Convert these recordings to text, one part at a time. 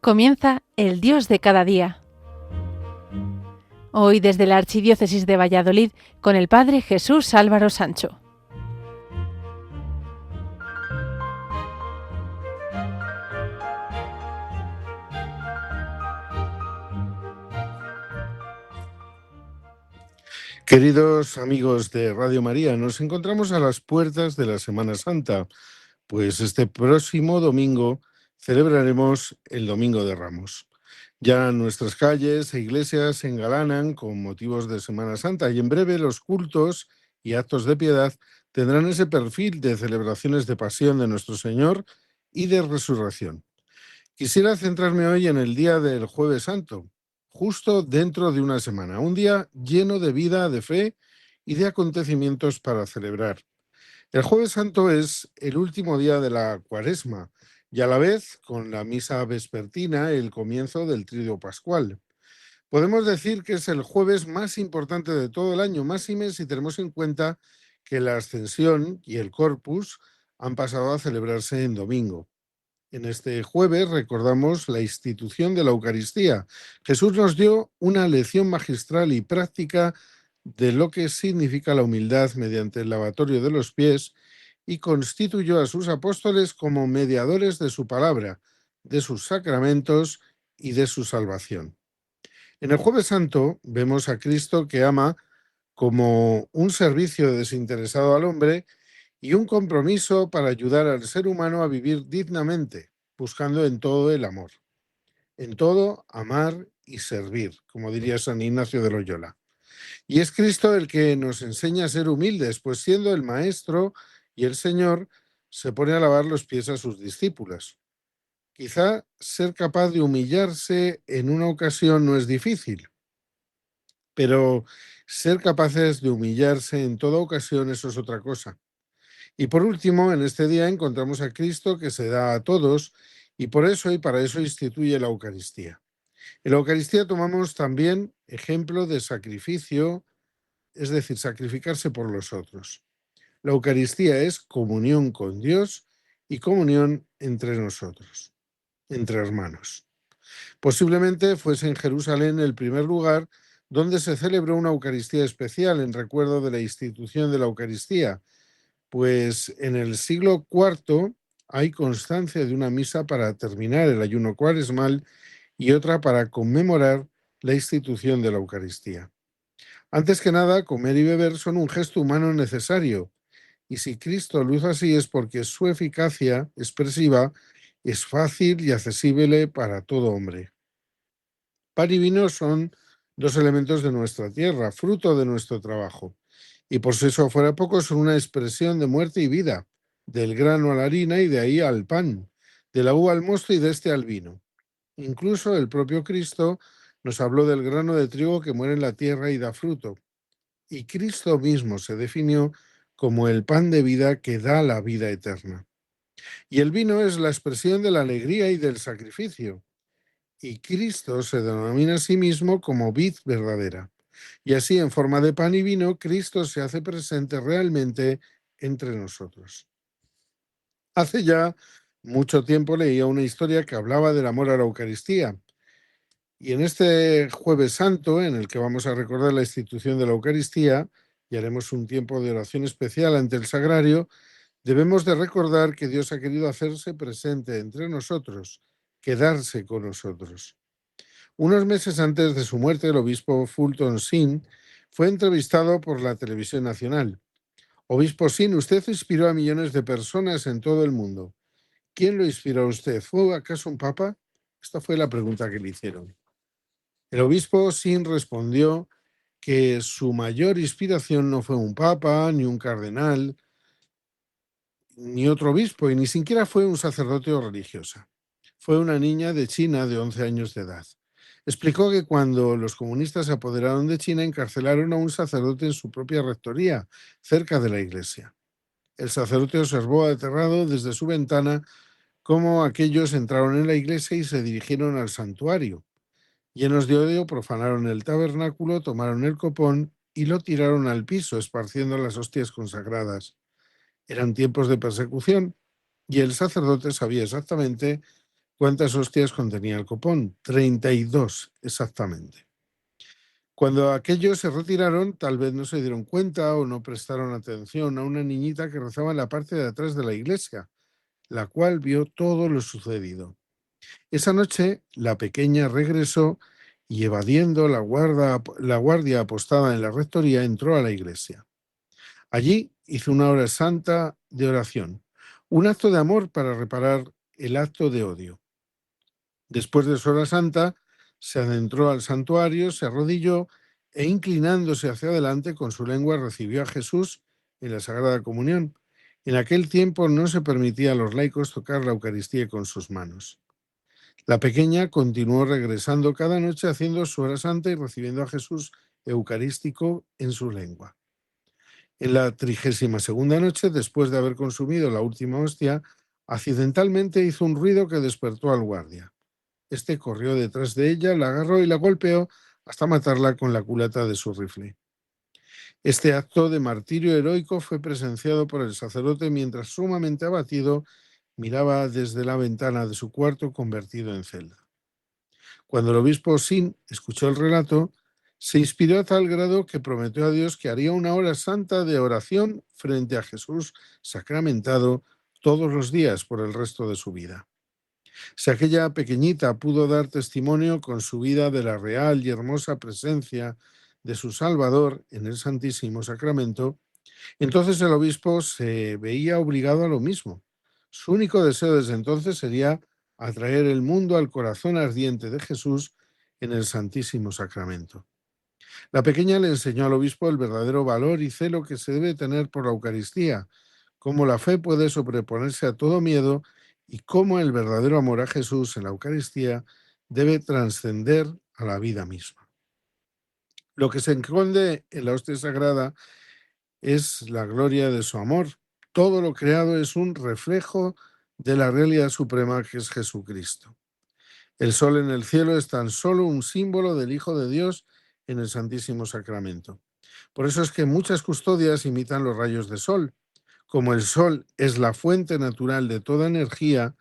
Comienza el Dios de cada día. Hoy desde la Archidiócesis de Valladolid con el Padre Jesús Álvaro Sancho. Queridos amigos de Radio María, nos encontramos a las puertas de la Semana Santa, pues este próximo domingo celebraremos el Domingo de Ramos. Ya nuestras calles e iglesias se engalanan con motivos de Semana Santa y en breve los cultos y actos de piedad tendrán ese perfil de celebraciones de pasión de nuestro Señor y de resurrección. Quisiera centrarme hoy en el día del Jueves Santo, justo dentro de una semana, un día lleno de vida, de fe y de acontecimientos para celebrar. El Jueves Santo es el último día de la Cuaresma y a la vez, con la misa vespertina, el comienzo del Triduo Pascual. Podemos decir que es el jueves más importante de todo el año, máxime si tenemos en cuenta que la Ascensión y el Corpus han pasado a celebrarse en domingo. En este jueves recordamos la institución de la Eucaristía. Jesús nos dio una lección magistral y práctica de lo que significa la humildad mediante el lavatorio de los pies y constituyó a sus apóstoles como mediadores de su palabra, de sus sacramentos y de su salvación. En el Jueves Santo vemos a Cristo que ama como un servicio desinteresado al hombre y un compromiso para ayudar al ser humano a vivir dignamente, buscando en todo el amor. En todo, amar y servir, como diría San Ignacio de Loyola. Y es Cristo el que nos enseña a ser humildes, pues siendo el Maestro y el Señor, se pone a lavar los pies a sus discípulos. Quizá ser capaz de humillarse en una ocasión no es difícil, pero ser capaces de humillarse en toda ocasión, eso es otra cosa. Y por último, en este día encontramos a Cristo que se da a todos y por eso y para eso instituye la Eucaristía. En la Eucaristía tomamos también ejemplo de sacrificio, es decir, sacrificarse por los otros. La Eucaristía es comunión con Dios y comunión entre nosotros, entre hermanos. Posiblemente fuese en Jerusalén el primer lugar donde se celebró una Eucaristía especial en recuerdo de la institución de la Eucaristía, pues en el siglo IV hay constancia de una misa para terminar el ayuno cuaresmal y otra para conmemorar la institución de la Eucaristía. Antes que nada, comer y beber son un gesto humano necesario, y si Cristo lo hizo así es porque su eficacia expresiva es fácil y accesible para todo hombre. Pan y vino son dos elementos de nuestra tierra, fruto de nuestro trabajo. Y por si eso fuera poco, son una expresión de muerte y vida, del grano a la harina y de ahí al pan, de la uva al mosto y de este al vino. Incluso el propio Cristo nos habló del grano de trigo que muere en la tierra y da fruto. Y Cristo mismo se definió como el pan de vida que da la vida eterna. Y el vino es la expresión de la alegría y del sacrificio. Y Cristo se denomina a sí mismo como vid verdadera. Y así, en forma de pan y vino, Cristo se hace presente realmente entre nosotros. Hace ya mucho tiempo leía una historia que hablaba del amor a la Eucaristía. Y en este Jueves Santo, en el que vamos a recordar la institución de la Eucaristía y haremos un tiempo de oración especial ante el Sagrario, debemos de recordar que Dios ha querido hacerse presente entre nosotros, quedarse con nosotros. Unos meses antes de su muerte, el obispo Fulton Sheen fue entrevistado por la televisión nacional. Obispo Sheen, usted inspiró a millones de personas en todo el mundo. ¿Quién lo inspiró a usted? ¿Fue acaso un papa? Esta fue la pregunta que le hicieron. El obispo Sheen respondió que su mayor inspiración no fue un papa, ni un cardenal, ni otro obispo, y ni siquiera fue un sacerdote o religiosa. Fue una niña de China de 11 años de edad. Explicó que cuando los comunistas se apoderaron de China, encarcelaron a un sacerdote en su propia rectoría, cerca de la iglesia. El sacerdote observó aterrado desde su ventana cómo aquellos entraron en la iglesia y se dirigieron al santuario. Llenos de odio, profanaron el tabernáculo, tomaron el copón y lo tiraron al piso, esparciendo las hostias consagradas. Eran tiempos de persecución y el sacerdote sabía exactamente ¿Cuántas hostias contenía el copón? 32 exactamente. Cuando aquellos se retiraron, tal vez no se dieron cuenta o no prestaron atención a una niñita que rezaba en la parte de atrás de la iglesia, la cual vio todo lo sucedido. Esa noche, la pequeña regresó y, evadiendo la guardia apostada en la rectoría, entró a la iglesia. Allí hizo una hora santa de oración, un acto de amor para reparar el acto de odio. Después de su hora santa, se adentró al santuario, se arrodilló e, inclinándose hacia adelante, con su lengua recibió a Jesús en la Sagrada Comunión. En aquel tiempo no se permitía a los laicos tocar la Eucaristía con sus manos. La pequeña continuó regresando cada noche haciendo su hora santa y recibiendo a Jesús eucarístico en su lengua. En la 32ª noche, después de haber consumido la última hostia, accidentalmente hizo un ruido que despertó al guardia. Este corrió detrás de ella, la agarró y la golpeó hasta matarla con la culata de su rifle. Este acto de martirio heroico fue presenciado por el sacerdote mientras, sumamente abatido, miraba desde la ventana de su cuarto convertido en celda. Cuando el obispo Sin escuchó el relato, se inspiró a tal grado que prometió a Dios que haría una hora santa de oración frente a Jesús sacramentado todos los días por el resto de su vida. Si aquella pequeñita pudo dar testimonio con su vida de la real y hermosa presencia de su Salvador en el Santísimo Sacramento, entonces el obispo se veía obligado a lo mismo. Su único deseo desde entonces sería atraer el mundo al corazón ardiente de Jesús en el Santísimo Sacramento. La pequeña le enseñó al obispo el verdadero valor y celo que se debe tener por la Eucaristía, cómo la fe puede sobreponerse a todo miedo y cómo el verdadero amor a Jesús en la Eucaristía debe trascender a la vida misma. Lo que se esconde en la hostia sagrada es la gloria de su amor. Todo lo creado es un reflejo de la realidad suprema que es Jesucristo. El sol en el cielo es tan solo un símbolo del Hijo de Dios en el Santísimo Sacramento. Por eso es que muchas custodias imitan los rayos de sol. Como el sol es la fuente natural de toda energía,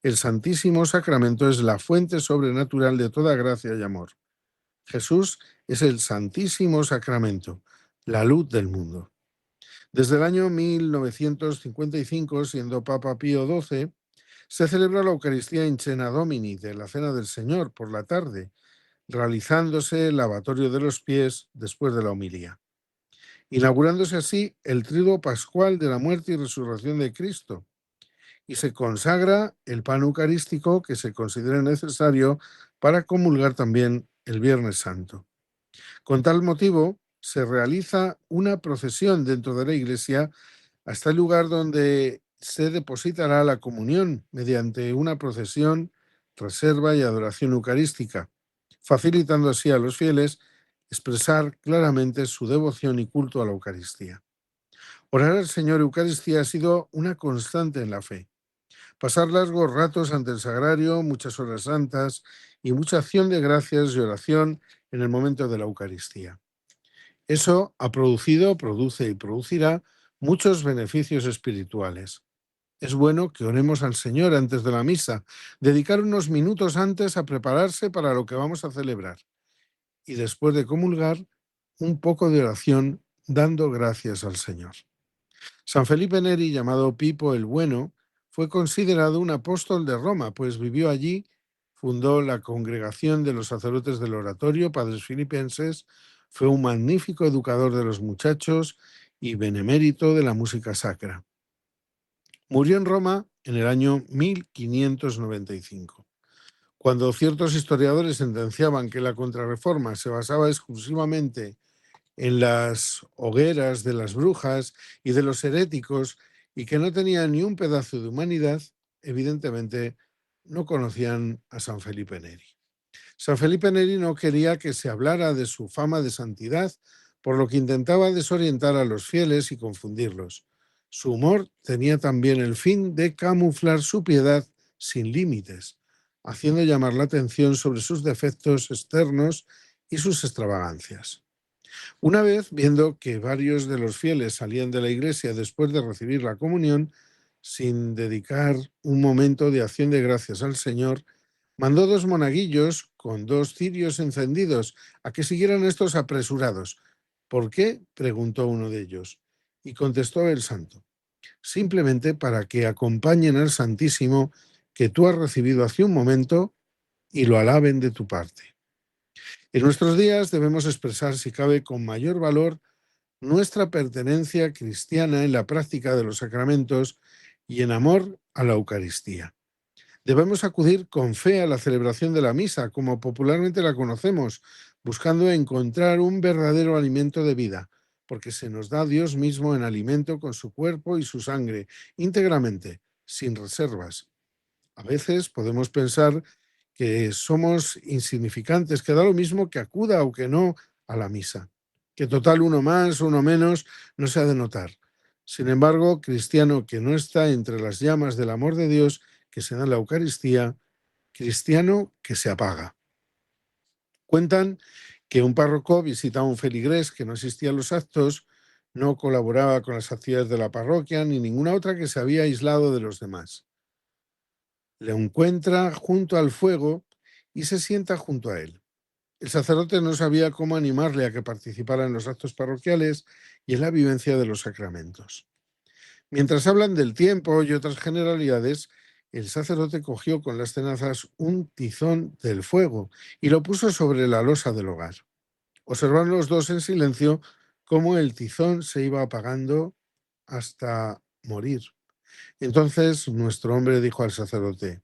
el Santísimo Sacramento es la fuente sobrenatural de toda gracia y amor. Jesús es el Santísimo Sacramento, la luz del mundo. Desde el año 1955, siendo Papa Pío XII, se celebra la Eucaristía in Cena Domini, de la Cena del Señor, por la tarde, realizándose el lavatorio de los pies después de la homilía, inaugurándose así el triduo pascual de la muerte y resurrección de Cristo, y se consagra el pan eucarístico que se considera necesario para comulgar también el Viernes Santo. Con tal motivo, se realiza una procesión dentro de la iglesia hasta el lugar donde se depositará la comunión mediante una procesión, reserva y adoración eucarística, facilitando así a los fieles expresar claramente su devoción y culto a la Eucaristía. Orar al Señor Eucaristía ha sido una constante en la fe. Pasar largos ratos ante el sagrario, muchas horas santas y mucha acción de gracias y oración en el momento de la Eucaristía. Eso ha producido, produce y producirá muchos beneficios espirituales. Es bueno que oremos al Señor antes de la misa, dedicar unos minutos antes a prepararse para lo que vamos a celebrar y, después de comulgar, un poco de oración dando gracias al Señor. San Felipe Neri, llamado Pipo el Bueno, fue considerado un apóstol de Roma, pues vivió allí, fundó la congregación de los sacerdotes del oratorio, padres filipenses, fue un magnífico educador de los muchachos y benemérito de la música sacra. Murió en Roma en el año 1595. Cuando ciertos historiadores sentenciaban que la Contrarreforma se basaba exclusivamente en las hogueras de las brujas y de los heréticos y que no tenía ni un pedazo de humanidad, evidentemente no conocían a San Felipe Neri. San Felipe Neri no quería que se hablara de su fama de santidad, por lo que intentaba desorientar a los fieles y confundirlos. Su humor tenía también el fin de camuflar su piedad sin límites, haciendo llamar la atención sobre sus defectos externos y sus extravagancias. Una vez, viendo que varios de los fieles salían de la iglesia después de recibir la comunión, sin dedicar un momento de acción de gracias al Señor, mandó 2 monaguillos con 2 cirios encendidos a que siguieran estos apresurados. ¿Por qué?, preguntó uno de ellos. Y contestó el santo: simplemente para que acompañen al Santísimo que tú has recibido hace un momento y lo alaben de tu parte. En nuestros días debemos expresar, si cabe, con mayor valor nuestra pertenencia cristiana en la práctica de los sacramentos y en amor a la Eucaristía. Debemos acudir con fe a la celebración de la misa, como popularmente la conocemos, buscando encontrar un verdadero alimento de vida, porque se nos da Dios mismo en alimento con su cuerpo y su sangre, íntegramente, sin reservas. A veces podemos pensar que somos insignificantes, que da lo mismo que acuda o que no a la misa, que total uno más, uno menos, no se ha de notar. Sin embargo, cristiano que no está entre las llamas del amor de Dios que se da en la Eucaristía, cristiano que se apaga. Cuentan que un párroco visitaba a un feligrés que no asistía a los actos, no colaboraba con las actividades de la parroquia ni ninguna otra, que se había aislado de los demás. Le encuentra junto al fuego y se sienta junto a él. El sacerdote no sabía cómo animarle a que participara en los actos parroquiales y en la vivencia de los sacramentos. Mientras hablan del tiempo y otras generalidades, el sacerdote cogió con las tenazas un tizón del fuego y lo puso sobre la losa del hogar. Observaron los dos en silencio cómo el tizón se iba apagando hasta morir. Entonces nuestro hombre dijo al sacerdote: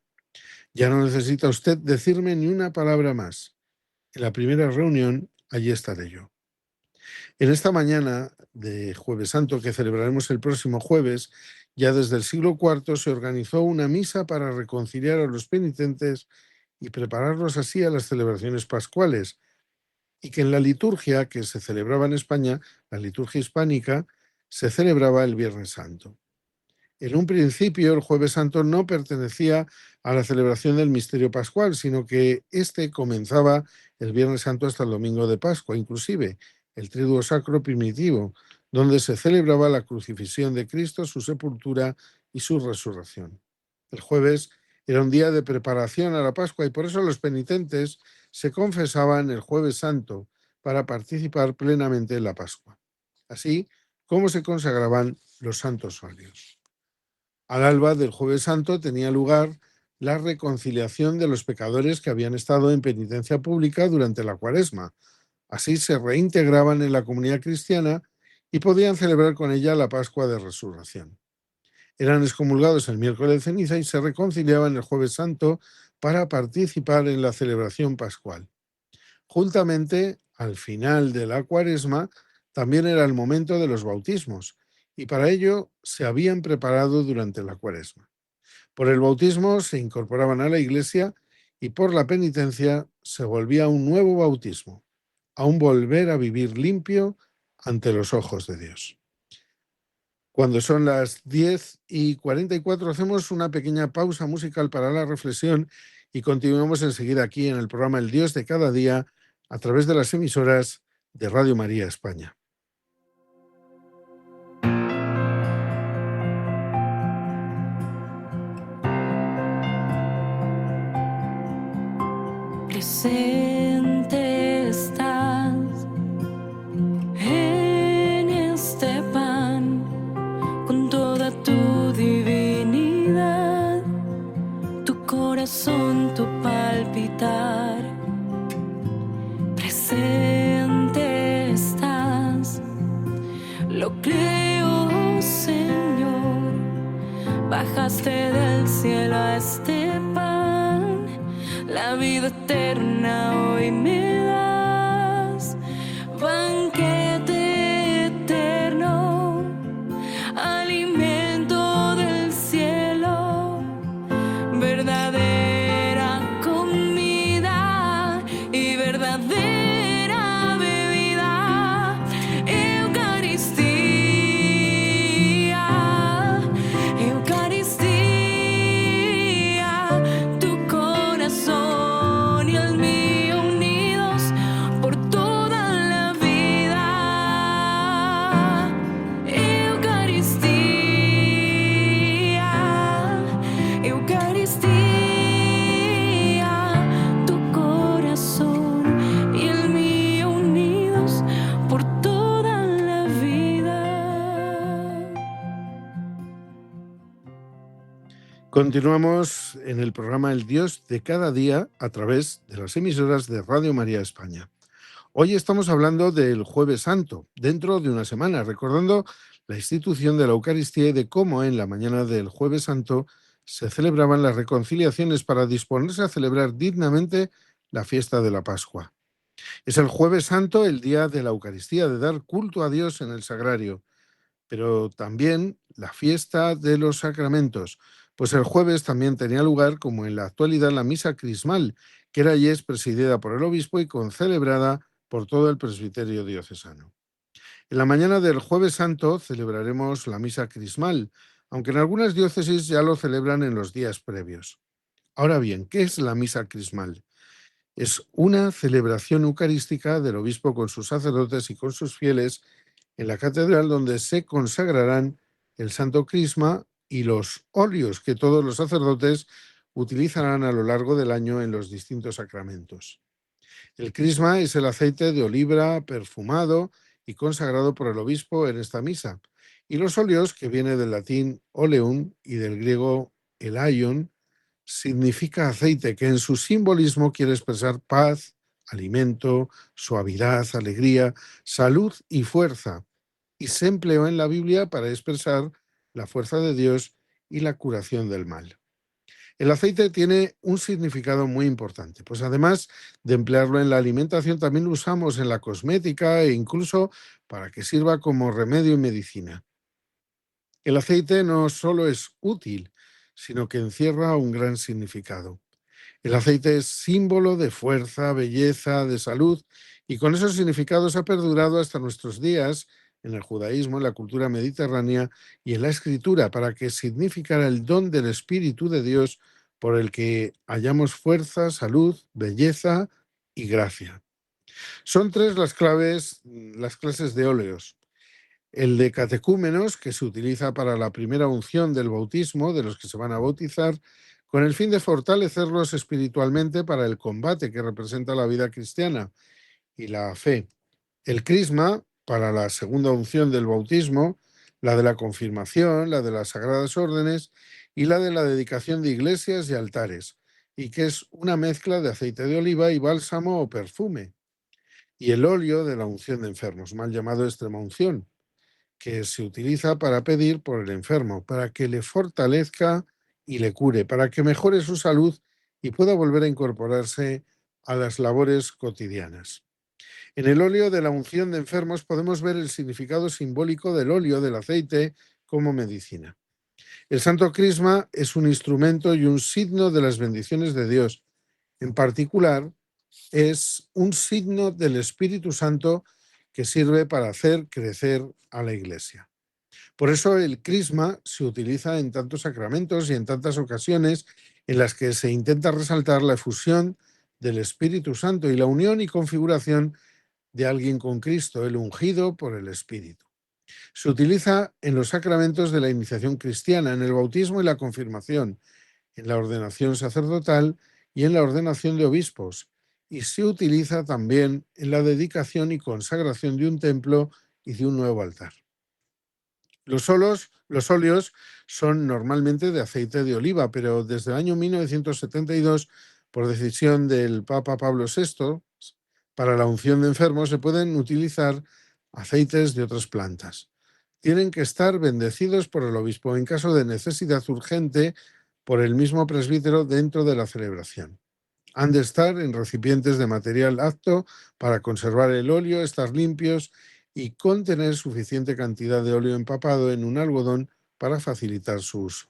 ya no necesita usted decirme ni una palabra más. En la primera reunión, allí estaré yo. En esta mañana de Jueves Santo, que celebraremos el próximo jueves, ya desde el siglo IV se organizó una misa para reconciliar a los penitentes y prepararlos así a las celebraciones pascuales, y que en la liturgia que se celebraba en España, la liturgia hispánica, se celebraba el Viernes Santo. En un principio, el Jueves Santo no pertenecía a la celebración del misterio pascual, sino que éste comenzaba el Viernes Santo hasta el domingo de Pascua, inclusive el Triduo Sacro primitivo, donde se celebraba la crucifixión de Cristo, su sepultura y su resurrección. El jueves era un día de preparación a la Pascua y por eso los penitentes se confesaban el Jueves Santo para participar plenamente en la Pascua, así como se consagraban los santos óleos. Al alba del Jueves Santo tenía lugar la reconciliación de los pecadores que habían estado en penitencia pública durante la Cuaresma. Así se reintegraban en la comunidad cristiana y podían celebrar con ella la Pascua de Resurrección. Eran excomulgados el miércoles de ceniza y se reconciliaban el Jueves Santo para participar en la celebración pascual. Juntamente, al final de la Cuaresma, también era el momento de los bautismos, y para ello se habían preparado durante la Cuaresma. Por el bautismo se incorporaban a la Iglesia y por la penitencia se volvía a un nuevo bautismo, a un volver a vivir limpio ante los ojos de Dios. Cuando son las 10:44 hacemos una pequeña pausa musical para la reflexión y continuamos enseguida aquí en el programa El Dios de cada día a través de las emisoras de Radio María España. Presente estás en este pan con toda tu divinidad, tu corazón, tu palpitar. Presente estás, lo creo, Señor. Bajaste del cielo a este pan, la vida eterna hoy me das, banquete eterno, alimento del cielo, verdadera comida y verdadera bebida, Eucaristía, Eucaristía, tu corazón y el mío unidos Continuamos en el programa El Dios de cada día a través de las emisoras de Radio María España. Hoy estamos hablando del Jueves Santo, dentro de una semana, recordando la institución de la Eucaristía y de cómo en la mañana del Jueves Santo se celebraban las reconciliaciones para disponerse a celebrar dignamente la fiesta de la Pascua. Es el Jueves Santo el día de la Eucaristía, de dar culto a Dios en el sagrario, pero también la fiesta de los sacramentos, pues el jueves también tenía lugar, como en la actualidad, la misa crismal, que era y es presidida por el obispo y concelebrada por todo el presbiterio diocesano. En la mañana del Jueves Santo celebraremos la misa crismal, aunque en algunas diócesis ya lo celebran en los días previos. Ahora bien, ¿qué es la misa crismal? Es una celebración eucarística del obispo con sus sacerdotes y con sus fieles en la catedral, donde se consagrarán el Santo Crisma y los óleos que todos los sacerdotes utilizarán a lo largo del año en los distintos sacramentos. El crisma es el aceite de oliva perfumado y consagrado por el obispo en esta misa. Y los óleos, que viene del latín oleum y del griego elaion, significa aceite, que en su simbolismo quiere expresar paz, alimento, suavidad, alegría, salud y fuerza. Y se empleó en la Biblia para expresar la fuerza de Dios y la curación del mal. El aceite tiene un significado muy importante, pues además de emplearlo en la alimentación, también lo usamos en la cosmética e incluso para que sirva como remedio y medicina. El aceite no solo es útil, sino que encierra un gran significado. El aceite es símbolo de fuerza, belleza, de salud, y con esos significados ha perdurado hasta nuestros días en el judaísmo, en la cultura mediterránea y en la escritura, para que significara el don del Espíritu de Dios por el que hallamos fuerza, salud, belleza y gracia. Son tres las clases de óleos. El de catecúmenos, que se utiliza para la primera unción del bautismo de los que se van a bautizar, con el fin de fortalecerlos espiritualmente para el combate que representa la vida cristiana y la fe. El crisma, para la segunda unción del bautismo, la de la confirmación, la de las sagradas órdenes y la de la dedicación de iglesias y altares, y que es una mezcla de aceite de oliva y bálsamo o perfume. Y el óleo de la unción de enfermos, mal llamado extrema unción, que se utiliza para pedir por el enfermo, para que le fortalezca y le cure, para que mejore su salud y pueda volver a incorporarse a las labores cotidianas. En el óleo de la unción de enfermos podemos ver el significado simbólico del óleo del aceite como medicina. El Santo Crisma es un instrumento y un signo de las bendiciones de Dios. En particular, es un signo del Espíritu Santo que sirve para hacer crecer a la Iglesia. Por eso el crisma se utiliza en tantos sacramentos y en tantas ocasiones en las que se intenta resaltar la efusión del Espíritu Santo y la unión y configuración de alguien con Cristo, el ungido por el Espíritu. Se utiliza en los sacramentos de la iniciación cristiana, en el bautismo y la confirmación, en la ordenación sacerdotal y en la ordenación de obispos, y se utiliza también en la dedicación y consagración de un templo y de un nuevo altar. Los óleos son normalmente de aceite de oliva, pero desde el año 1972, por decisión del Papa Pablo VI, para la unción de enfermos se pueden utilizar aceites de otras plantas. Tienen que estar bendecidos por el obispo en caso de necesidad urgente por el mismo presbítero dentro de la celebración. Han de estar en recipientes de material apto para conservar el óleo, estar limpios y contener suficiente cantidad de óleo empapado en un algodón para facilitar su uso.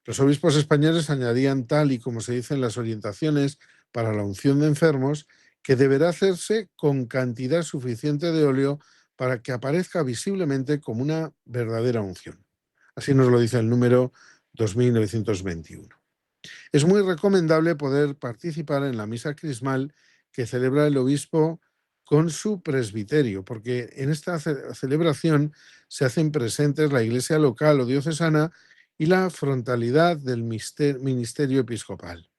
Los obispos españoles añadían, tal y como se dice en las orientaciones para la unción de enfermos, que deberá hacerse con cantidad suficiente de óleo para que aparezca visiblemente como una verdadera unción. Así nos lo dice el número 2921. Es muy recomendable poder participar en la misa crismal que celebra el obispo con su presbiterio, porque en esta celebración se hacen presentes la iglesia local o diocesana y la frontalidad del ministerio episcopal.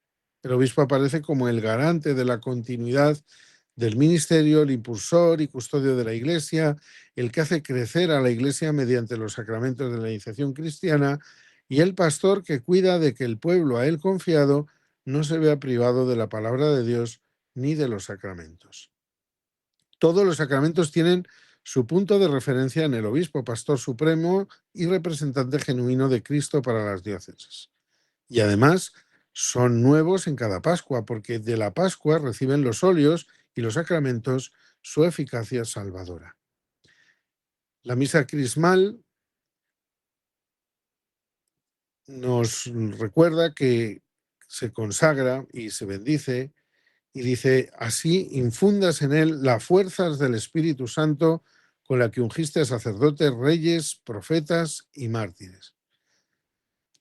El obispo aparece como el garante de la continuidad del ministerio, el impulsor y custodio de la iglesia, el que hace crecer a la iglesia mediante los sacramentos de la iniciación cristiana y el pastor que cuida de que el pueblo a él confiado no se vea privado de la palabra de Dios ni de los sacramentos. Todos los sacramentos tienen su punto de referencia en el obispo, pastor supremo y representante genuino de Cristo para las diócesis. Y además son nuevos en cada Pascua, porque de la Pascua reciben los óleos y los sacramentos su eficacia salvadora. La misa crismal nos recuerda que se consagra y se bendice y dice: así infundas en él las fuerzas del Espíritu Santo con la que ungiste a sacerdotes, reyes, profetas y mártires.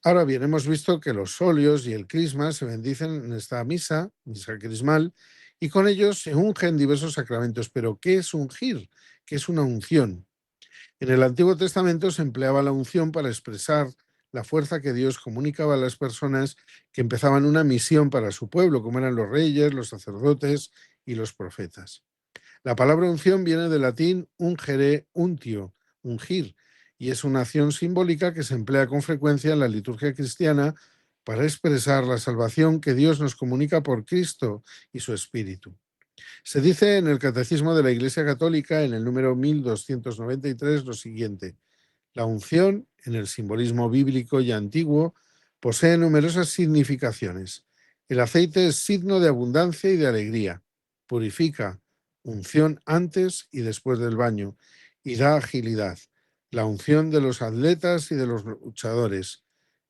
Ahora bien, hemos visto que los óleos y el crisma se bendicen en esta misa crismal, y con ellos se ungen diversos sacramentos. Pero ¿qué es ungir? ¿Qué es una unción? En el Antiguo Testamento se empleaba la unción para expresar la fuerza que Dios comunicaba a las personas que empezaban una misión para su pueblo, como eran los reyes, los sacerdotes y los profetas. La palabra unción viene del latín ungere, untio, ungir, y es una acción simbólica que se emplea con frecuencia en la liturgia cristiana para expresar la salvación que Dios nos comunica por Cristo y su Espíritu. Se dice en el Catecismo de la Iglesia Católica, en el número 1293, lo siguiente: la unción, en el simbolismo bíblico y antiguo, posee numerosas significaciones. El aceite es signo de abundancia y de alegría, purifica, unción antes y después del baño, y da agilidad. La unción de los atletas y de los luchadores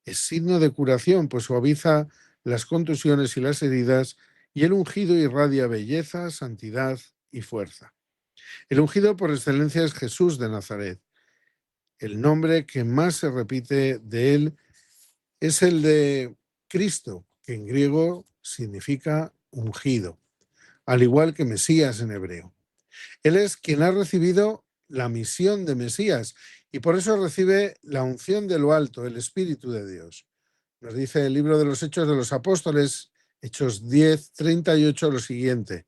es signo de curación, pues suaviza las contusiones y las heridas, y el ungido irradia belleza, santidad y fuerza. El ungido por excelencia es Jesús de Nazaret. El nombre que más se repite de él es el de Cristo, que en griego significa ungido, al igual que Mesías en hebreo. Él es quien ha recibido la misión de Mesías y por eso recibe la unción de lo alto, el Espíritu de Dios. Nos dice el libro de los Hechos de los Apóstoles, Hechos 10:38, lo siguiente: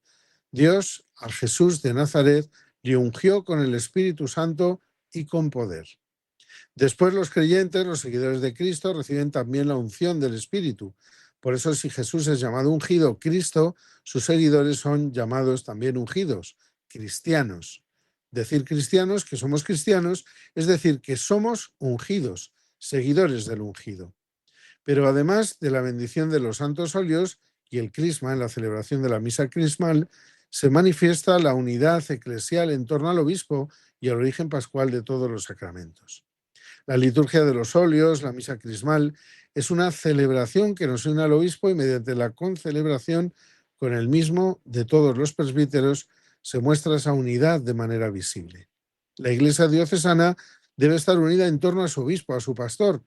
Dios a Jesús de Nazaret le ungió con el Espíritu Santo y con poder. Después los creyentes, los seguidores de Cristo, reciben también la unción del Espíritu. Por eso, si Jesús es llamado ungido Cristo, sus seguidores son llamados también ungidos, cristianos. Decir cristianos, que somos cristianos, es decir, que somos ungidos, seguidores del ungido. Pero además de la bendición de los santos óleos y el crisma en la celebración de la misa crismal, se manifiesta la unidad eclesial en torno al obispo y al origen pascual de todos los sacramentos. La liturgia de los óleos, la misa crismal, es una celebración que nos une al obispo y mediante la concelebración con el mismo de todos los presbíteros se muestra esa unidad de manera visible. La Iglesia diocesana debe estar unida en torno a su obispo, a su pastor.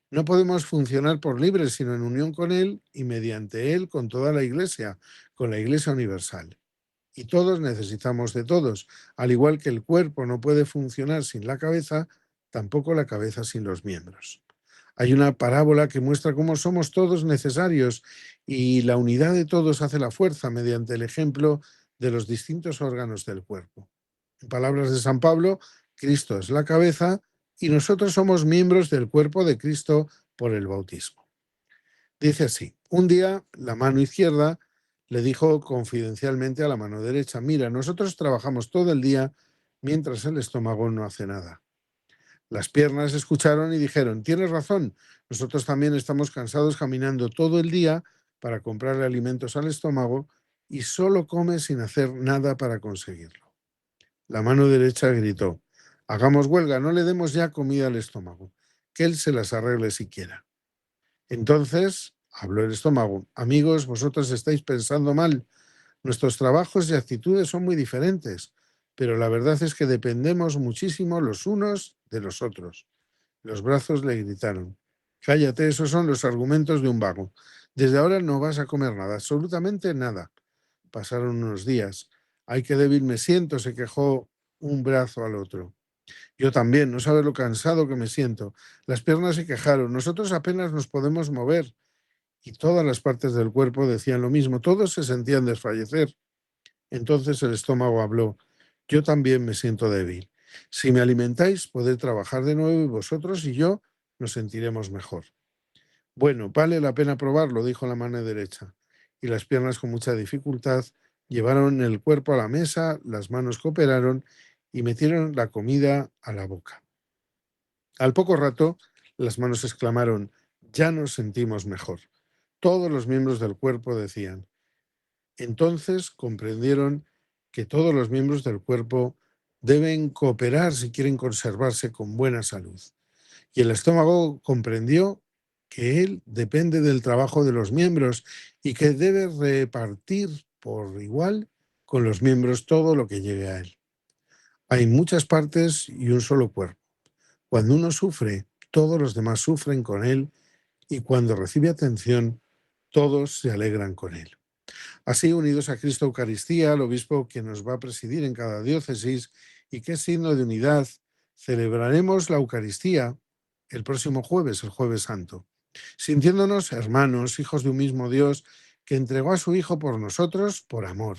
No podemos funcionar por libre, sino en unión con él y mediante él con toda la Iglesia, con la Iglesia universal. Y todos necesitamos de todos. Al igual que el cuerpo no puede funcionar sin la cabeza, tampoco la cabeza sin los miembros. Hay una parábola que muestra cómo somos todos necesarios y la unidad de todos hace la fuerza mediante el ejemplo de los distintos órganos del cuerpo. En palabras de San Pablo, Cristo es la cabeza y nosotros somos miembros del cuerpo de Cristo por el bautismo. Dice así: un día la mano izquierda le dijo confidencialmente a la mano derecha: mira, nosotros trabajamos todo el día mientras el estómago no hace nada. Las piernas escucharon y dijeron: tienes razón, nosotros también estamos cansados caminando todo el día para comprarle alimentos al estómago y solo come sin hacer nada para conseguirlo. La mano derecha gritó: hagamos huelga, no le demos ya comida al estómago, que él se las arregle siquiera. Entonces habló el estómago: amigos, vosotros estáis pensando mal, nuestros trabajos y actitudes son muy diferentes, pero la verdad es que dependemos muchísimo los unos de los otros. Los brazos le gritaron: cállate, esos son los argumentos de un vago. Desde ahora no vas a comer nada, absolutamente nada. Pasaron unos días. Ay, qué débil me siento, se quejó un brazo al otro. Yo también, no sabes lo cansado que me siento. Las piernas se quejaron, nosotros apenas nos podemos mover. Y todas las partes del cuerpo decían lo mismo, todos se sentían desfallecer. Entonces el estómago habló: yo también me siento débil. Si me alimentáis, podré trabajar de nuevo y vosotros y yo nos sentiremos mejor. Bueno, vale la pena probarlo, dijo la mano derecha, y las piernas con mucha dificultad llevaron el cuerpo a la mesa, las manos cooperaron y metieron la comida a la boca. Al poco rato, las manos exclamaron: «Ya nos sentimos mejor». Todos los miembros del cuerpo decían. Entonces comprendieron que todos los miembros del cuerpo deben cooperar si quieren conservarse con buena salud. Y el estómago comprendió que él depende del trabajo de los miembros y que debe repartir por igual con los miembros todo lo que llegue a él. Hay muchas partes y un solo cuerpo. Cuando uno sufre, todos los demás sufren con él, y cuando recibe atención, todos se alegran con él. Así, unidos a Cristo Eucaristía, el obispo que nos va a presidir en cada diócesis y que es signo de unidad, celebraremos la Eucaristía el próximo jueves, el Jueves Santo, sintiéndonos hermanos, hijos de un mismo Dios que entregó a su Hijo por nosotros por amor.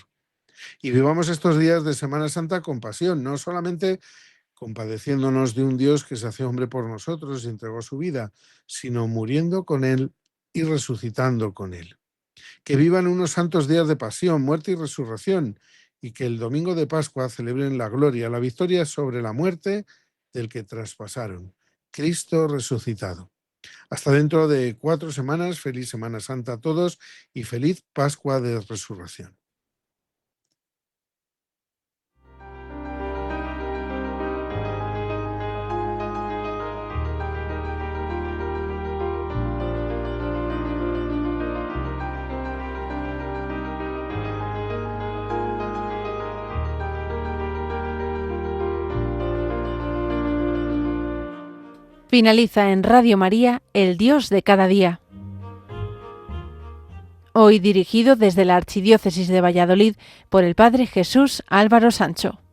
Y vivamos estos días de Semana Santa con pasión, no solamente compadeciéndonos de un Dios que se hace hombre por nosotros y entregó su vida, sino muriendo con Él y resucitando con Él. Que vivan unos santos días de pasión, muerte y resurrección, y que el domingo de Pascua celebren la gloria, la victoria sobre la muerte del que traspasaron, Cristo resucitado. Hasta dentro de 4 semanas, feliz Semana Santa a todos y feliz Pascua de Resurrección. Finaliza en Radio María, El Dios de cada día. Hoy dirigido desde la Archidiócesis de Valladolid por el Padre Jesús Álvaro Sancho.